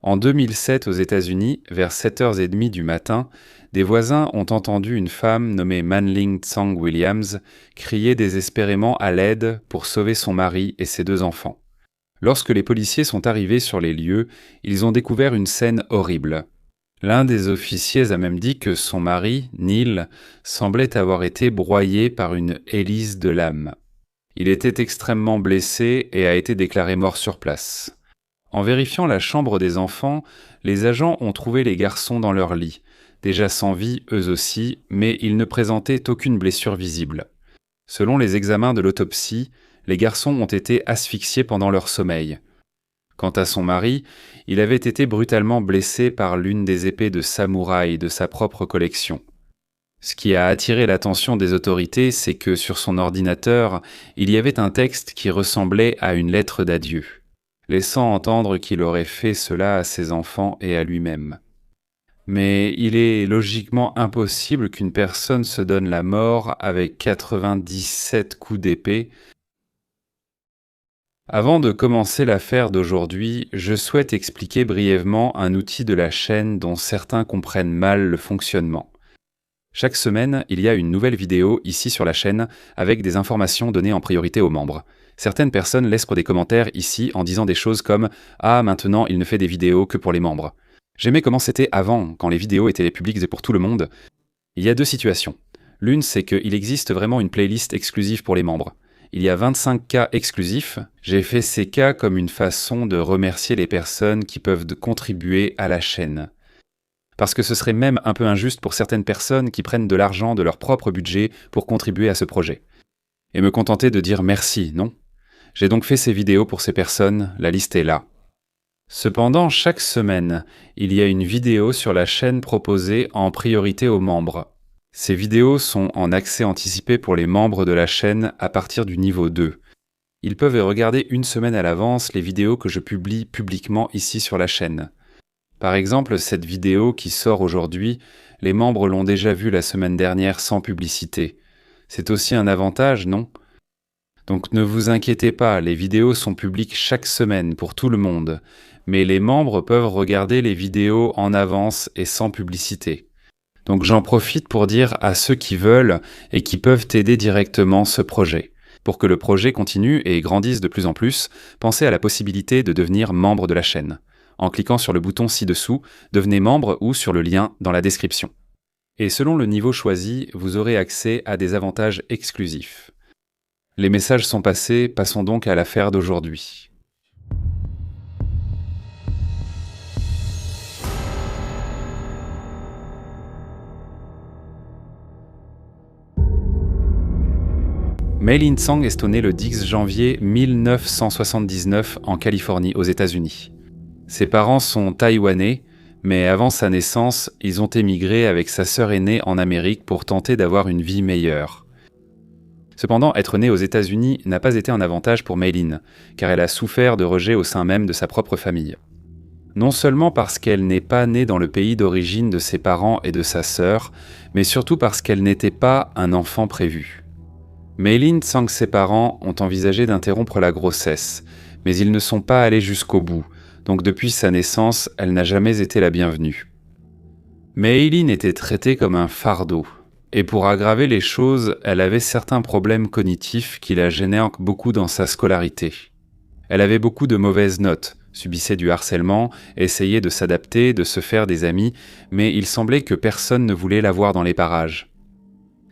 En 2007, aux États-Unis, vers 7h30 du matin, des voisins ont entendu une femme nommée Manling Tsang Williams crier désespérément à l'aide pour sauver son mari et ses 2 enfants. Lorsque les policiers sont arrivés sur les lieux, ils ont découvert une scène horrible. L'un des officiers a même dit que son mari, Neil, semblait avoir été broyé par une hélice de lame. Il était extrêmement blessé et a été déclaré mort sur place. En vérifiant la chambre des enfants, les agents ont trouvé les garçons dans leur lit, déjà sans vie eux aussi, mais ils ne présentaient aucune blessure visible. Selon les examens de l'autopsie, les garçons ont été asphyxiés pendant leur sommeil. Quant à son mari, il avait été brutalement blessé par l'une des épées de samouraï de sa propre collection. Ce qui a attiré l'attention des autorités, c'est que sur son ordinateur, il y avait un texte qui ressemblait à une lettre d'adieu, laissant entendre qu'il aurait fait cela à ses enfants et à lui-même. Mais il est logiquement impossible qu'une personne se donne la mort avec 97 coups d'épée. Avant de commencer l'affaire d'aujourd'hui, je souhaite expliquer brièvement un outil de la chaîne dont certains comprennent mal le fonctionnement. Chaque semaine, il y a une nouvelle vidéo ici sur la chaîne avec des informations données en priorité aux membres. Certaines personnes laissent des commentaires ici en disant des choses comme « Ah, maintenant, il ne fait des vidéos que pour les membres ». J'aimais comment c'était avant, quand les vidéos étaient publiques et pour tout le monde. Il y a 2 situations. L'une, c'est qu'il existe vraiment une playlist exclusive pour les membres. Il y a 25 cas exclusifs. J'ai fait ces cas comme une façon de remercier les personnes qui peuvent contribuer à la chaîne. Parce que ce serait même un peu injuste pour certaines personnes qui prennent de l'argent de leur propre budget pour contribuer à ce projet. Et me contenter de dire merci, non ? J'ai donc fait ces vidéos pour ces personnes, la liste est là. Cependant, chaque semaine, il y a une vidéo sur la chaîne proposée en priorité aux membres. Ces vidéos sont en accès anticipé pour les membres de la chaîne à partir du niveau 2. Ils peuvent regarder une semaine à l'avance les vidéos que je publie publiquement ici sur la chaîne. Par exemple, cette vidéo qui sort aujourd'hui, les membres l'ont déjà vue la semaine dernière sans publicité. C'est aussi un avantage, non ? Donc ne vous inquiétez pas, les vidéos sont publiques chaque semaine pour tout le monde, mais les membres peuvent regarder les vidéos en avance et sans publicité. Donc j'en profite pour dire à ceux qui veulent et qui peuvent aider directement ce projet. Pour que le projet continue et grandisse de plus en plus, pensez à la possibilité de devenir membre de la chaîne. En cliquant sur le bouton ci-dessous, devenez membre ou sur le lien dans la description. Et selon le niveau choisi, vous aurez accès à des avantages exclusifs. Les messages sont passés, passons donc à l'affaire d'aujourd'hui. Maylin Tsang est née le 10 janvier 1979 en Californie, aux États-Unis. Ses parents sont taïwanais, mais avant sa naissance, ils ont émigré avec sa sœur aînée en Amérique pour tenter d'avoir une vie meilleure. Cependant, être née aux États-Unis n'a pas été un avantage pour Maylin, car elle a souffert de rejet au sein même de sa propre famille. Non seulement parce qu'elle n'est pas née dans le pays d'origine de ses parents et de sa sœur, mais surtout parce qu'elle n'était pas un enfant prévu. Maylin Tsang et ses parents ont envisagé d'interrompre la grossesse, mais ils ne sont pas allés jusqu'au bout, donc depuis sa naissance, elle n'a jamais été la bienvenue. Maylin était traitée comme un fardeau, et pour aggraver les choses, elle avait certains problèmes cognitifs qui la gênaient beaucoup dans sa scolarité. Elle avait beaucoup de mauvaises notes, subissait du harcèlement, essayait de s'adapter, de se faire des amis, mais il semblait que personne ne voulait la voir dans les parages.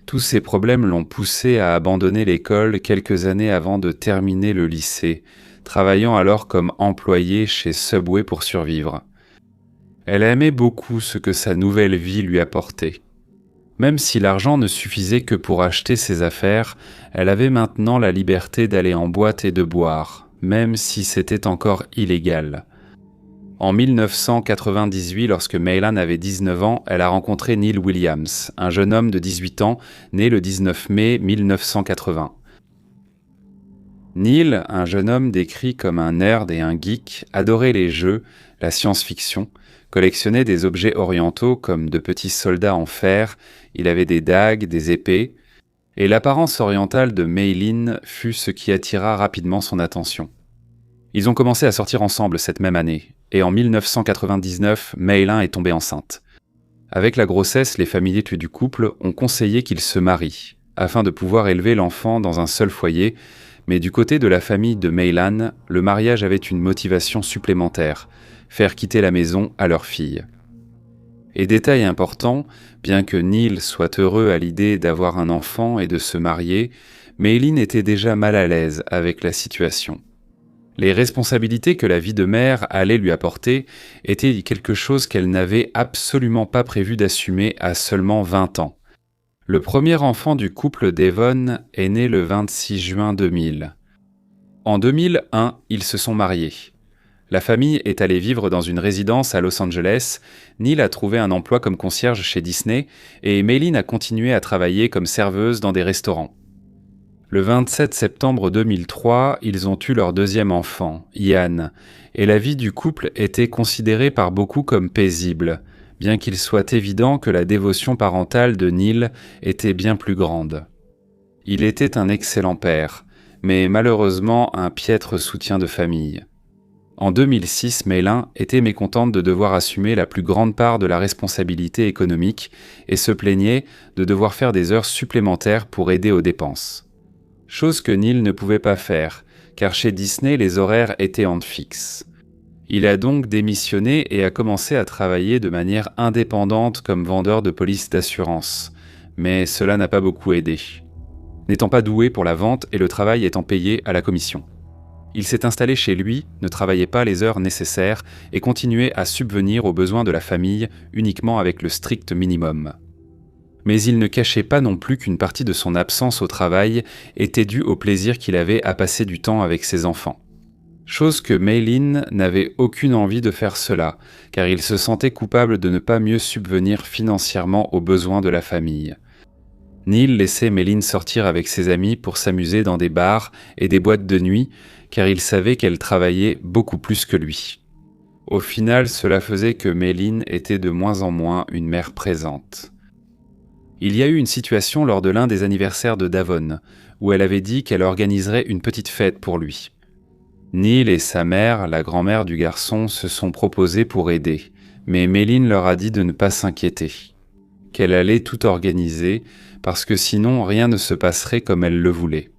Tous ces problèmes l'ont poussée à abandonner l'école quelques années avant de terminer le lycée, travaillant alors comme employée chez Subway pour survivre. Elle aimait beaucoup ce que sa nouvelle vie lui apportait. Même si l'argent ne suffisait que pour acheter ses affaires, elle avait maintenant la liberté d'aller en boîte et de boire, même si c'était encore illégal. En 1998, lorsque Maylin avait 19 ans, elle a rencontré Neil Williams, un jeune homme de 18 ans, né le 19 mai 1980. Neil, un jeune homme décrit comme un nerd et un geek, adorait les jeux, la science-fiction, collectionnait des objets orientaux comme de petits soldats en fer, il avait des dagues, des épées, et l'apparence orientale de Maylin fut ce qui attira rapidement son attention. Ils ont commencé à sortir ensemble cette même année, et en 1999, Maylin est tombée enceinte. Avec la grossesse, les familiers du couple ont conseillé qu'ils se marient, afin de pouvoir élever l'enfant dans un seul foyer, mais du côté de la famille de Maylin, le mariage avait une motivation supplémentaire, faire quitter la maison à leur fille. Et détail important, bien que Neil soit heureux à l'idée d'avoir un enfant et de se marier, Maylin était déjà mal à l'aise avec la situation. Les responsabilités que la vie de mère allait lui apporter étaient quelque chose qu'elle n'avait absolument pas prévu d'assumer à seulement 20 ans. Le premier enfant du couple Devon est né le 26 juin 2000. En 2001, ils se sont mariés. La famille est allée vivre dans une résidence à Los Angeles, Neil a trouvé un emploi comme concierge chez Disney et Maylin a continué à travailler comme serveuse dans des restaurants. Le 27 septembre 2003, ils ont eu leur deuxième enfant, Ian, et la vie du couple était considérée par beaucoup comme paisible, bien qu'il soit évident que la dévotion parentale de Neil était bien plus grande. Il était un excellent père, mais malheureusement un piètre soutien de famille. En 2006, Maylin était mécontente de devoir assumer la plus grande part de la responsabilité économique et se plaignait de devoir faire des heures supplémentaires pour aider aux dépenses. Chose que Neil ne pouvait pas faire, car chez Disney les horaires étaient en fixe. Il a donc démissionné et a commencé à travailler de manière indépendante comme vendeur de police d'assurance, mais cela n'a pas beaucoup aidé. N'étant pas doué pour la vente et le travail étant payé à la commission. Il s'est installé chez lui, ne travaillait pas les heures nécessaires et continuait à subvenir aux besoins de la famille uniquement avec le strict minimum. Mais il ne cachait pas non plus qu'une partie de son absence au travail était due au plaisir qu'il avait à passer du temps avec ses enfants. Chose que Maylin n'avait aucune envie de faire cela, car il se sentait coupable de ne pas mieux subvenir financièrement aux besoins de la famille. Neil laissait Maylin sortir avec ses amis pour s'amuser dans des bars et des boîtes de nuit, car il savait qu'elle travaillait beaucoup plus que lui. Au final, cela faisait que Maylin était de moins en moins une mère présente. Il y a eu une situation lors de l'un des anniversaires de Davon, où elle avait dit qu'elle organiserait une petite fête pour lui. Neil et sa mère, la grand-mère du garçon, se sont proposés pour aider, mais Maylin leur a dit de ne pas s'inquiéter, qu'elle allait tout organiser, parce que sinon rien ne se passerait comme elle le voulait.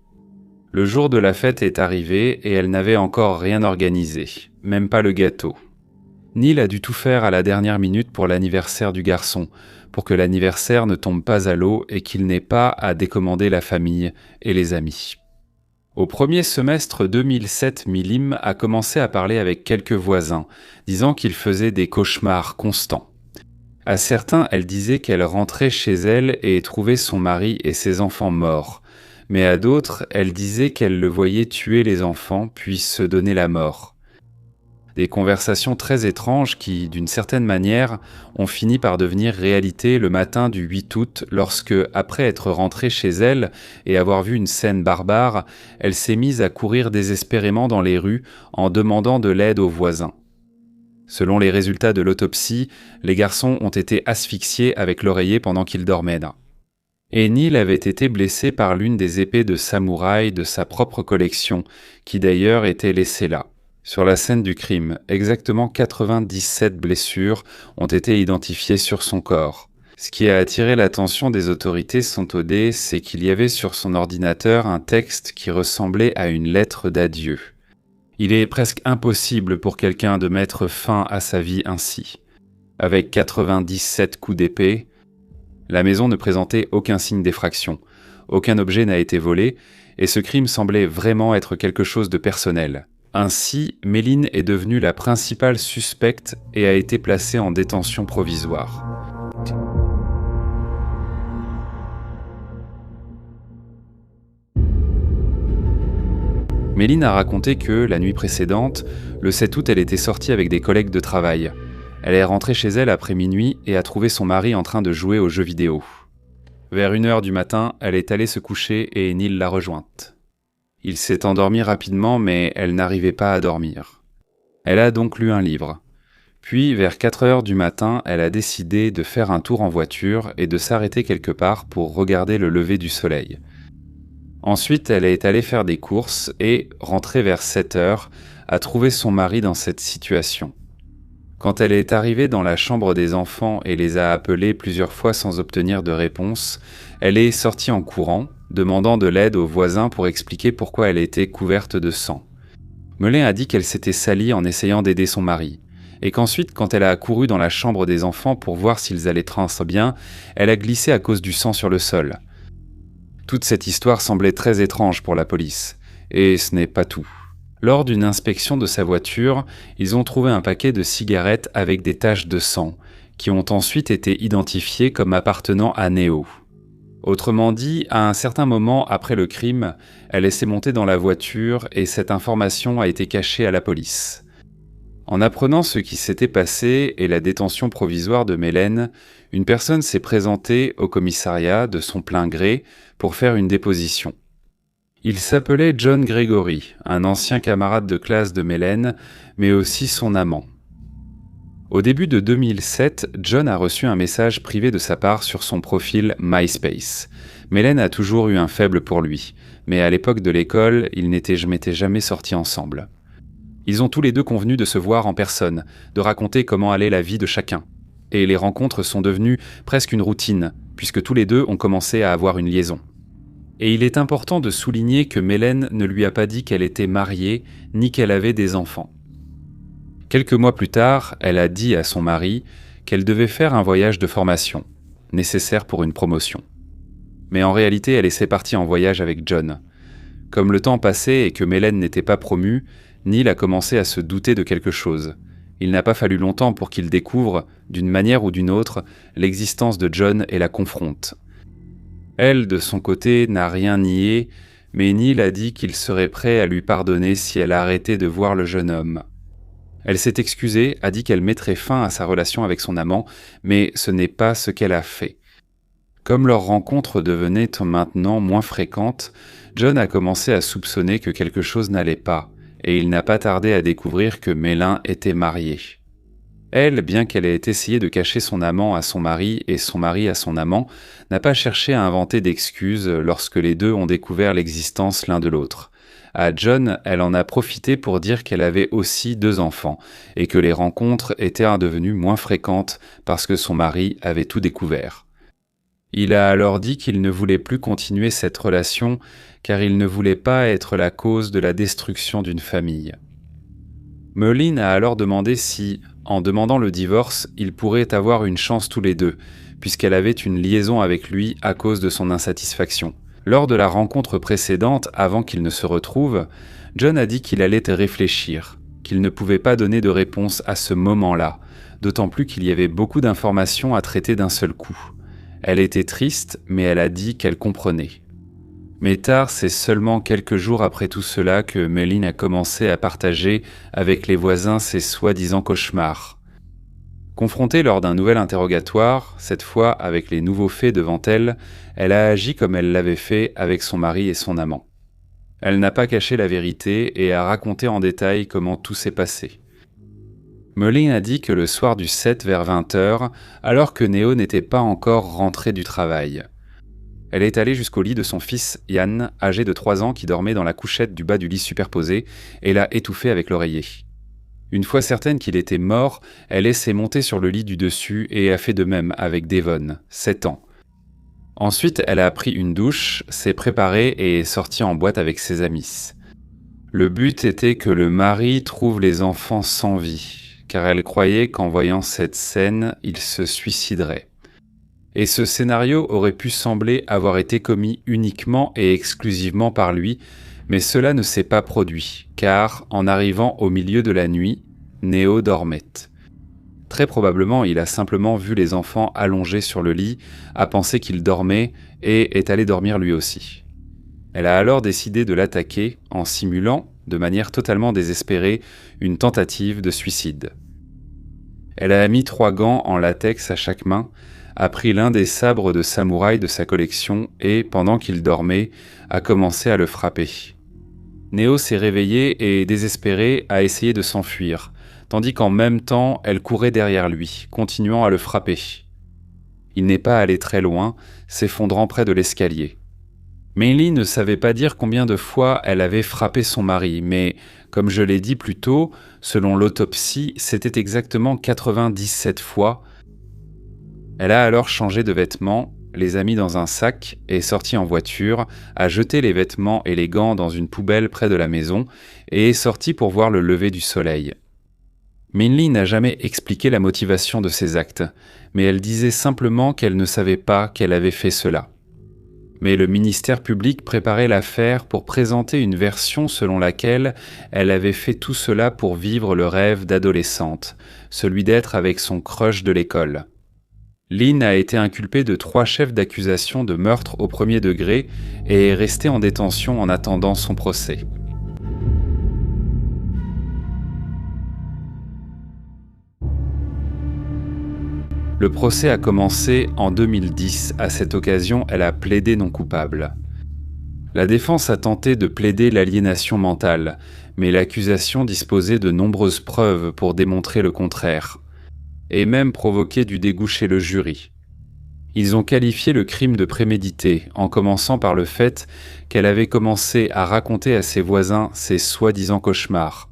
Le jour de la fête est arrivé et elle n'avait encore rien organisé, même pas le gâteau. Neil a dû tout faire à la dernière minute pour l'anniversaire du garçon, pour que l'anniversaire ne tombe pas à l'eau et qu'il n'ait pas à décommander la famille et les amis. Au premier semestre 2007, Milim a commencé à parler avec quelques voisins, disant qu'il faisait des cauchemars constants. À certains, elle disait qu'elle rentrait chez elle et trouvait son mari et ses enfants morts. Mais à d'autres, elle disait qu'elle le voyait tuer les enfants puis se donner la mort. Des conversations très étranges qui, d'une certaine manière, ont fini par devenir réalité le matin du 8 août lorsque, après être rentrée chez elle et avoir vu une scène barbare, elle s'est mise à courir désespérément dans les rues en demandant de l'aide aux voisins. Selon les résultats de l'autopsie, les garçons ont été asphyxiés avec l'oreiller pendant qu'ils dormaient. Et Neil avait été blessé par l'une des épées de samouraï de sa propre collection, qui d'ailleurs était laissée là. Sur la scène du crime, exactement 97 blessures ont été identifiées sur son corps. Ce qui a attiré l'attention des autorités Sontodé, c'est qu'il y avait sur son ordinateur un texte qui ressemblait à une lettre d'adieu. Il est presque impossible pour quelqu'un de mettre fin à sa vie ainsi. Avec 97 coups d'épée, la maison ne présentait aucun signe d'effraction, aucun objet n'a été volé, et ce crime semblait vraiment être quelque chose de personnel. Ainsi, Maylin est devenue la principale suspecte et a été placée en détention provisoire. Maylin a raconté que, la nuit précédente, le 7 août, elle était sortie avec des collègues de travail. Elle est rentrée chez elle après minuit et a trouvé son mari en train de jouer aux jeux vidéo. Vers 1h du matin, elle est allée se coucher et Neil l'a rejointe. Il s'est endormi rapidement, mais elle n'arrivait pas à dormir. Elle a donc lu un livre. Puis, vers 4h du matin, elle a décidé de faire un tour en voiture et de s'arrêter quelque part pour regarder le lever du soleil. Ensuite, elle est allée faire des courses et, rentrée vers 7h, a trouvé son mari dans cette situation. Quand elle est arrivée dans la chambre des enfants et les a appelés plusieurs fois sans obtenir de réponse, elle est sortie en courant, demandant de l'aide aux voisins pour expliquer pourquoi elle était couverte de sang. Melin a dit qu'elle s'était salie en essayant d'aider son mari, et qu'ensuite, quand elle a accouru dans la chambre des enfants pour voir s'ils allaient très bien, elle a glissé à cause du sang sur le sol. Toute cette histoire semblait très étrange pour la police, et ce n'est pas tout. Lors d'une inspection de sa voiture, ils ont trouvé un paquet de cigarettes avec des taches de sang, qui ont ensuite été identifiées comme appartenant à Neo. Autrement dit, à un certain moment après le crime, elle s'est montée dans la voiture et cette information a été cachée à la police. En apprenant ce qui s'était passé et la détention provisoire de Mélène, une personne s'est présentée au commissariat de son plein gré pour faire une déposition. Il s'appelait John Gregory, un ancien camarade de classe de Mélène, mais aussi son amant. Au début de 2007, John a reçu un message privé de sa part sur son profil MySpace. Mélène a toujours eu un faible pour lui, mais à l'époque de l'école, ils n'étaient jamais sortis ensemble. Ils ont tous les deux convenu de se voir en personne, de raconter comment allait la vie de chacun. Et les rencontres sont devenues presque une routine, puisque tous les deux ont commencé à avoir une liaison. Et il est important de souligner que Mélène ne lui a pas dit qu'elle était mariée, ni qu'elle avait des enfants. Quelques mois plus tard, elle a dit à son mari qu'elle devait faire un voyage de formation, nécessaire pour une promotion. Mais en réalité, elle est partie en voyage avec John. Comme le temps passait et que Mélène n'était pas promue, Neil a commencé à se douter de quelque chose. Il n'a pas fallu longtemps pour qu'il découvre, d'une manière ou d'une autre, l'existence de John et la confronte. Elle, de son côté, n'a rien nié, mais Neil a dit qu'il serait prêt à lui pardonner si elle arrêtait de voir le jeune homme. Elle s'est excusée, a dit qu'elle mettrait fin à sa relation avec son amant, mais ce n'est pas ce qu'elle a fait. Comme leur rencontre devenait maintenant moins fréquente, John a commencé à soupçonner que quelque chose n'allait pas, et il n'a pas tardé à découvrir que Mélin était mariée. Elle, bien qu'elle ait essayé de cacher son amant à son mari et son mari à son amant, n'a pas cherché à inventer d'excuses lorsque les deux ont découvert l'existence l'un de l'autre. À John, elle en a profité pour dire qu'elle avait aussi 2 enfants et que les rencontres étaient devenues moins fréquentes parce que son mari avait tout découvert. Il a alors dit qu'il ne voulait plus continuer cette relation car il ne voulait pas être la cause de la destruction d'une famille. Melin a alors demandé si, en demandant le divorce, ils pourraient avoir une chance tous les deux, puisqu'elle avait une liaison avec lui à cause de son insatisfaction. Lors de la rencontre précédente, avant qu'ils ne se retrouvent, John a dit qu'il allait réfléchir, qu'il ne pouvait pas donner de réponse à ce moment-là, d'autant plus qu'il y avait beaucoup d'informations à traiter d'un seul coup. Elle était triste, mais elle a dit qu'elle comprenait. Mais tard, c'est seulement quelques jours après tout cela que Melin a commencé à partager avec les voisins ses soi-disant cauchemars. Confrontée lors d'un nouvel interrogatoire, cette fois avec les nouveaux faits devant elle, elle a agi comme elle l'avait fait avec son mari et son amant. Elle n'a pas caché la vérité et a raconté en détail comment tout s'est passé. Melin a dit que le soir du 7 vers 20h, alors que Neo n'était pas encore rentré du travail, elle est allée jusqu'au lit de son fils Yann, âgé de 3 ans, qui dormait dans la couchette du bas du lit superposé, et l'a étouffé avec l'oreiller. Une fois certaine qu'il était mort, elle s'est montée sur le lit du dessus et a fait de même avec Devon, 7 ans. Ensuite, elle a pris une douche, s'est préparée et est sortie en boîte avec ses amis. Le but était que le mari trouve les enfants sans vie, car elle croyait qu'en voyant cette scène, il se suiciderait. Et ce scénario aurait pu sembler avoir été commis uniquement et exclusivement par lui, mais cela ne s'est pas produit, car, en arrivant au milieu de la nuit, Neo dormait. Très probablement, il a simplement vu les enfants allongés sur le lit, a pensé qu'ils dormaient et est allé dormir lui aussi. Elle a alors décidé de l'attaquer en simulant, de manière totalement désespérée, une tentative de suicide. Elle a mis 3 gants en latex à chaque main, a pris l'un des sabres de samouraï de sa collection et, pendant qu'il dormait, a commencé à le frapper. Neo s'est réveillée et, désespérée, a essayé de s'enfuir, tandis qu'en même temps, elle courait derrière lui, continuant à le frapper. Il n'est pas allé très loin, s'effondrant près de l'escalier. Meili ne savait pas dire combien de fois elle avait frappé son mari, mais comme je l'ai dit plus tôt, selon l'autopsie, c'était exactement 97 fois. Elle a alors changé de vêtements, les a mis dans un sac et est sortie en voiture, a jeté les vêtements et les gants dans une poubelle près de la maison et est sortie pour voir le lever du soleil. Min Lee n'a jamais expliqué la motivation de ses actes, mais elle disait simplement qu'elle ne savait pas qu'elle avait fait cela. Mais le ministère public préparait l'affaire pour présenter une version selon laquelle elle avait fait tout cela pour vivre le rêve d'adolescente, celui d'être avec son crush de l'école. Lynn a été inculpée de 3 chefs d'accusation de meurtre au premier degré et est restée en détention en attendant son procès. Le procès a commencé en 2010. À cette occasion, elle a plaidé non coupable. La défense a tenté de plaider l'aliénation mentale, mais l'accusation disposait de nombreuses preuves pour démontrer le contraire, et même provoqué du dégoût chez le jury. Ils ont qualifié le crime de prémédité, en commençant par le fait qu'elle avait commencé à raconter à ses voisins ses soi-disant cauchemars.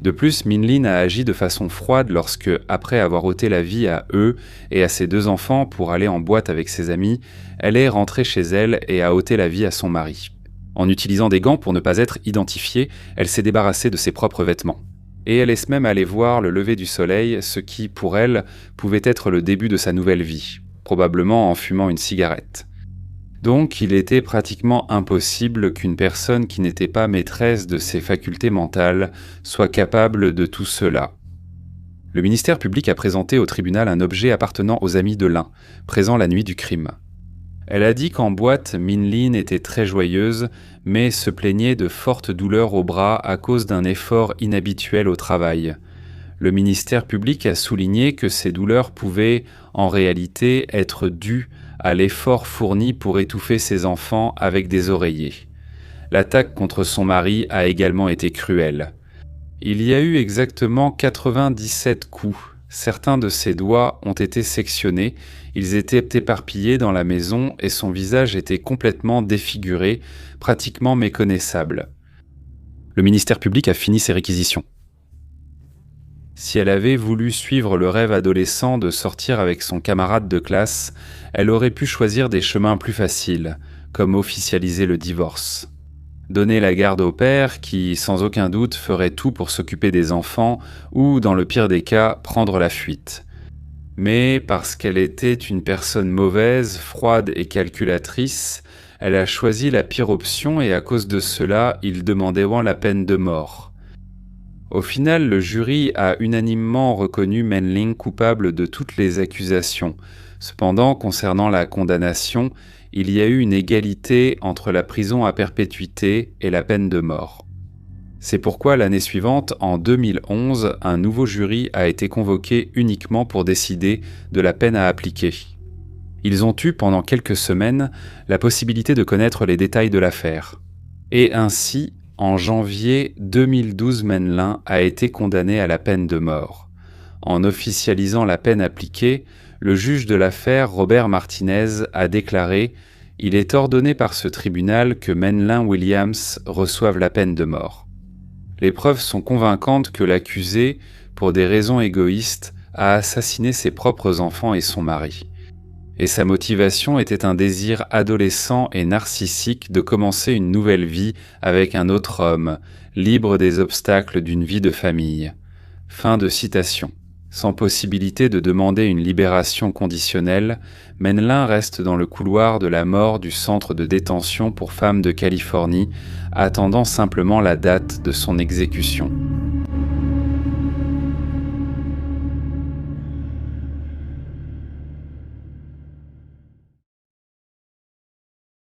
De plus, Min Lee a agi de façon froide lorsque, après avoir ôté la vie à eux et à ses 2 enfants pour aller en boîte avec ses amis, elle est rentrée chez elle et a ôté la vie à son mari. En utilisant des gants pour ne pas être identifiée, elle s'est débarrassée de ses propres vêtements. Et elle est même allée voir le lever du soleil, ce qui, pour elle, pouvait être le début de sa nouvelle vie, probablement en fumant une cigarette. Donc, il était pratiquement impossible qu'une personne qui n'était pas maîtresse de ses facultés mentales soit capable de tout cela. Le ministère public a présenté au tribunal un objet appartenant aux amis de l'un, présent la nuit du crime. Elle a dit qu'en boîte, Min Lee était très joyeuse, mais se plaignait de fortes douleurs au bras à cause d'un effort inhabituel au travail. Le ministère public a souligné que ces douleurs pouvaient, en réalité, être dues à l'effort fourni pour étouffer ses enfants avec des oreillers. L'attaque contre son mari a également été cruelle. Il y a eu exactement 97 coups. Certains de ses doigts ont été sectionnés, ils étaient éparpillés dans la maison et son visage était complètement défiguré, pratiquement méconnaissable. Le ministère public a fini ses réquisitions. Si elle avait voulu suivre le rêve adolescent de sortir avec son camarade de classe, elle aurait pu choisir des chemins plus faciles, comme officialiser le divorce. Donner la garde au père qui, sans aucun doute, ferait tout pour s'occuper des enfants ou, dans le pire des cas, prendre la fuite. Mais parce qu'elle était une personne mauvaise, froide et calculatrice, elle a choisi la pire option et à cause de cela, il demandait la peine de mort. Au final, le jury a unanimement reconnu Min Lee coupable de toutes les accusations. Cependant, concernant la condamnation, il y a eu une égalité entre la prison à perpétuité et la peine de mort. C'est pourquoi l'année suivante, en 2011, un nouveau jury a été convoqué uniquement pour décider de la peine à appliquer. Ils ont eu, pendant quelques semaines, la possibilité de connaître les détails de l'affaire. Et ainsi, en janvier 2012, Min Lee a été condamné à la peine de mort. En officialisant la peine appliquée, le juge de l'affaire, Robert Martinez, a déclaré « Il est ordonné par ce tribunal que Min Lee Williams reçoive la peine de mort. » Les preuves sont convaincantes que l'accusé, pour des raisons égoïstes, a assassiné ses propres enfants et son mari. Et sa motivation était un désir adolescent et narcissique de commencer une nouvelle vie avec un autre homme, libre des obstacles d'une vie de famille. Fin de citation. Sans possibilité de demander une libération conditionnelle, Min Lee reste dans le couloir de la mort du centre de détention pour femmes de Californie, attendant simplement la date de son exécution.